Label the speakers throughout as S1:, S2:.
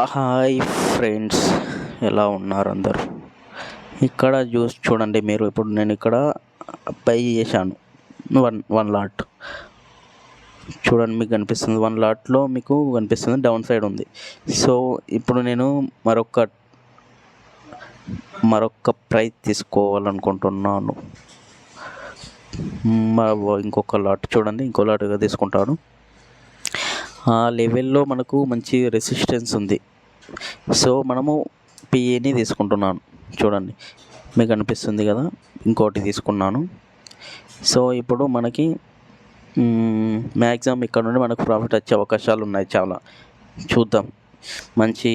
S1: Hi friends, ఎలా ఉన్నారు అందరు? ఇక్కడ చూడండి మీరు. ఇప్పుడు నేను ఇక్కడ పై చేశాను వన్ లాట్. చూడండి, మీకు కనిపిస్తుంది. వన్ లాట్లో మీకు కనిపిస్తుంది డౌన్ సైడ్ ఉంది. సో ఇప్పుడు నేను మరొక ప్రైస్ తీసుకోవాలనుకుంటున్నాను. ఇంకొక లాట్ చూడండి, ఇంకో లాట్గా తీసుకుంటాను. ఆ లెవెల్లో మనకు మంచి రెసిస్టెన్స్ ఉంది. సో మనము పిఏని తీసుకుంటున్నాను. చూడండి, మీకు అనిపిస్తుంది కదా. ఇంకోటి తీసుకున్నాను. సో ఇప్పుడు మనకి మ్యాక్సిమం ఇక్కడ నుండి మనకు ప్రాఫిట్ వచ్చే అవకాశాలు ఉన్నాయి చాలా. చూద్దాం, మంచి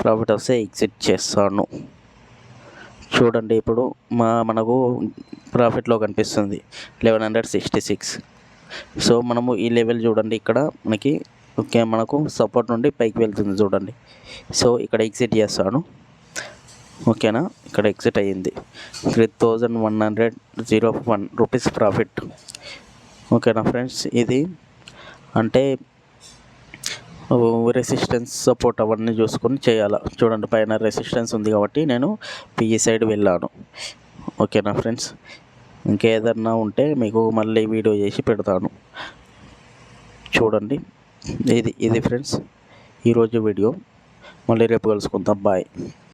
S1: ప్రాఫిట్ వస్తే ఎగ్జిట్ చేస్తాను. చూడండి, ఇప్పుడు మనకు ప్రాఫిట్లో కనిపిస్తుంది 1166. సో మనము ఈ లెవెల్ చూడండి, ఇక్కడ మనకు సపోర్ట్ నుండి పైకి వెళ్తుంది చూడండి. సో ఇక్కడ ఎగ్జిట్ చేస్తాను. ఓకేనా, ఇక్కడ ఎగ్జిట్ అయ్యింది. 3101 రూపీస్ ప్రాఫిట్. ఓకేనా ఫ్రెండ్స్, ఇది అంటే రెసిస్టెన్స్, సపోర్ట్ అవన్నీ చూసుకొని చేయాలి. చూడండి, పైన రెసిస్టెన్స్ ఉంది కాబట్టి నేను పిఈ సైడ్ వెళ్ళాను. ఓకేనా ఫ్రెండ్స్, ఇంకేదన్నా ఉంటే మీకు మళ్ళీ వీడియో చేసి పెడతాను. చూడండి, ఇది ఫ్రెండ్స్ ఈరోజు వీడియో. మళ్ళీ రేపు కలుసుకుందాం. బాయ్.